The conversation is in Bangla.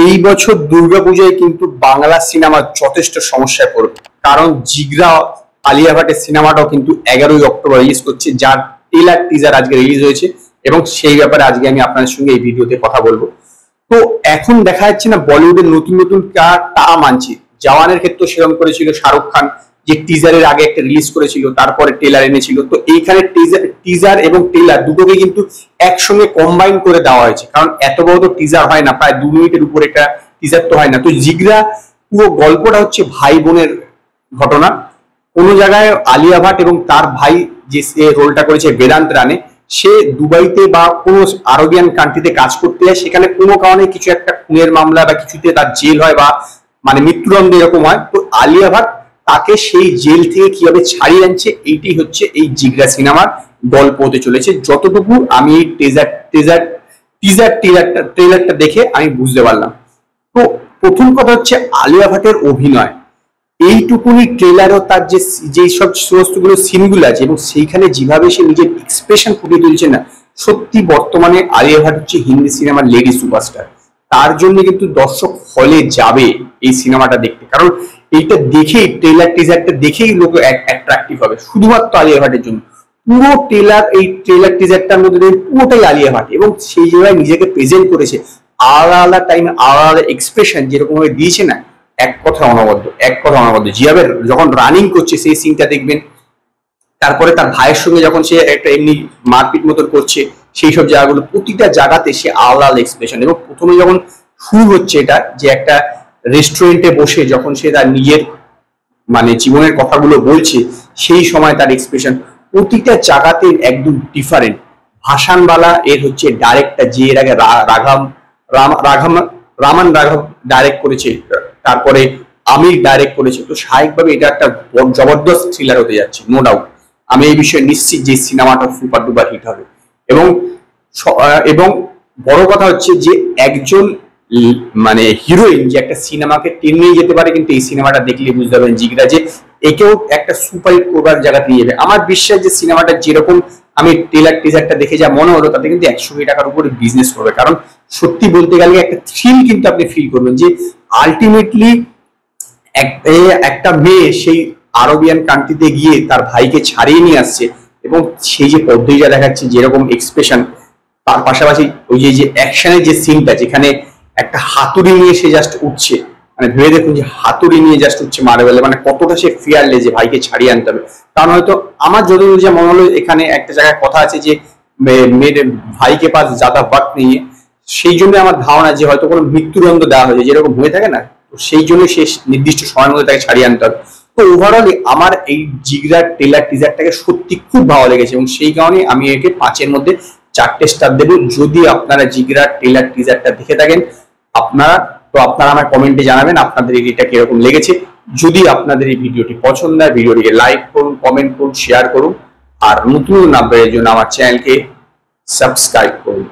এই বছর দুর্গাপূজায় কিন্তু বাংলা সিনেমা যথেষ্ট সমস্যায় পড়বে, কারণ জিগরা আলিয়া ভাটের সিনেমাটাও কিন্তু 11ই অক্টোবর রিলিজ করছে, যার ট্রেলার টিজার আজকে রিলিজ হয়েছে এবং সেই ব্যাপারে আজকে আমি আপনাদের সঙ্গে এই ভিডিওতে কথা বলবো। তো এখন দেখা যাচ্ছে না বলিউডের নতুন নতুন টা মানছে। জওয়ানের ক্ষেত্রে সেরকম করেছিল শাহরুখ খান, যে টিজারের আগে একটা রিলিজ করেছিল, তারপরে ট্রেলার এনেছিল। তো এইখানে টিজার এবং ট্রেলার দুটোকে কিন্তু একসঙ্গে কম্বাইন করে দেওয়া হয়েছে, কারণ এত বড় তো টিজার হয় না, প্রায় 2 মিনিটের উপর একটা টিজার তো হয় না। তো জিগরা পুরো গল্পটা হচ্ছে ভাই বোনের ঘটনা। কোনো জায়গায় আলিয়া ভাট এবং তার ভাই যে রোলটা করেছে বেদান্ত রানে, সে দুবাইতে বা কোনো আরবিয়ান কান্ট্রিতে কাজ করতে যায়, সেখানে কোনো কারণে কিছু একটা খুনের মামলা বা কিছুতে তার জেল হয় বা মানে মৃত্যুদণ্ড এরকম হয়। তো আলিয়া ভাট তাকে সেই জেল থেকে কিভাবে ছাড়িয়ে আনছে, এইটি হচ্ছে এই জিগরা সিনেমার গল্প হতে চলেছে। যতটুকু আমি এই ট্রেলারটা দেখে আমি বুঝতে পারলাম। তো প্রথম কথা হচ্ছে আলিয়া ভাটের অভিনয়, এইটুকুনি ট্রেলারও তার যে সব সমস্তগুলো সিনগুলো আছে এবং সেইখানে যেভাবে সে নিজের এক্সপ্রেশন ফুটিয়ে তুলছে না, সত্যি বর্তমানে আলিয়া ভাট হচ্ছে হিন্দি সিনেমার লেডি সুপারস্টার। তার জন্য কিন্তু দর্শক হলে যাবে এই সিনেমাটা দেখতে, কারণ এইটা দেখেই টিজারটা দেখেই লোক অ্যাট্রাক্টিভ হবে শুধুমাত্র আলিয়া ভাটের জন্য। পুরো ট্রেলার টিজারটার মধ্যে পুরোটাই আলিয়া ভাট, এবং সেই জায়গায় নিজেকে প্রেজেন্ট করেছে আলাদা আলাদা টাইমে আলাদা আলাদা এক্সপ্রেশন যেরকম ভাবে দিয়েছে না, এক কথা অনবদ্য। যেভাবে যখন রানিং করছে সেই সিনটা দেখবেন, তারপরে তার ভাইয়ের সঙ্গে যখন সে একটা এমনি মারপিট মতন করছে, সেই সব জায়গাগুলো প্রতিটা জায়গাতে সে আলাদা আলাদা এক্সপ্রেশন। এবং প্রথমে যখন শুরু হচ্ছে এটা, যে একটা রেস্টুরেন্টে বসে যখন সে তার নিজের মানে জীবনের কথাগুলো বলছে, সেই সময় তার এক্সপ্রেশন প্রতিটা জায়গাতে একদম ডিফারেন্ট। ভাসানবালা এর হচ্ছে ডাইরেক্টর, যে এর আগে রামান রাঘব ডাইরেক্ট করেছে, তারপরে আমির ডাইরেক্ট করেছে। তো স্বাভাবিকভাবে এটা একটা জবরদস্ত থ্রিলার হতে যাচ্ছে, নো ডাউট। আমি এই বিষয়ে নিশ্চিত যে সিনেমাটা সুপার ডুপার হিট হবে। এবং বড় কথা হচ্ছে যে একজন মানে হিরোইন যে একটা সিনেমাকে টেনে নিয়ে যেতে পারে, কিন্তু এই সিনেমাটা দেখলে বুঝতে পারবেন জিগরা যে একেও একটা সুপার হিট করবার জায়গাতে নিয়ে যাবে। আমার বিশ্বাস যে সিনেমাটা যেরকম আমি টিজারটা দেখে যা মনে হলো, তাতে কিন্তু 100 কোটি টাকার উপরে বিজনেস করবে। কারণ সত্যি বলতে গেলে একটা থ্রিল কিন্তু আপনি ফিল করবেন যে আলটিমেটলি একটা মেয়ে সেই আরবিয়ান কান্ট্রিতে গিয়ে তার ভাইকে ছাড়িয়ে নিয়ে আসছে, এবং সেই যে পদ্ধতিটা দেখাচ্ছে, যেরকম এক্সপ্রেশন, তার পাশাপাশি ওই যে অ্যাকশনের যে সিনটা, যেখানে একটা হাতুড়ি নিয়ে সে জাস্ট উঠছে, মানে ভেবে দেখুন যে হাতুড়ি নিয়ে জাস্ট উঠছে মার্বেলে, মানে কতটা সে ফিয়ারলেস যে ভাইকে ছাড়িয়ে আনতে হবে। কারণ হয়তো আমার যতদূর যা মনে হলো, এখানে একটা জায়গায় কথা আছে যে মেয়ের ভাইকে পাস জাদা ওয়াক্ত নিয়ে, সেই জন্য আমার ধারণা যে হয়তো কোনো মৃত্যুদণ্ড দেওয়া হয়েছে, যেরকম হয়ে থাকে না, তো সেই জন্য সে নির্দিষ্ট সময়ের মধ্যে তাকে ছাড়িয়ে আনতে হবে। তো ওভারঅলি আমার এই জিগরার ট্রেলার টিজারটাকে সত্যি খুব ভালো লেগেছে, এবং সেই কারণে আমি একে 5-এর মধ্যে 4টে স্টার দেবো। যদি আপনারা জিগরার ট্রেলার টিজারটা দেখে থাকেন, আপনারা আমার কমেন্টে জানাবেন আপনাদের এটা কিরকম লেগেছে। যদি আপনাদের এই ভিডিওটি পছন্দ হয়, ভিডিওটিকে লাইক করুন, কমেন্ট করুন, শেয়ার করুন, আর নতুন আপডেটের জন্য আমার চ্যানেলকে সাবস্ক্রাইব করুন।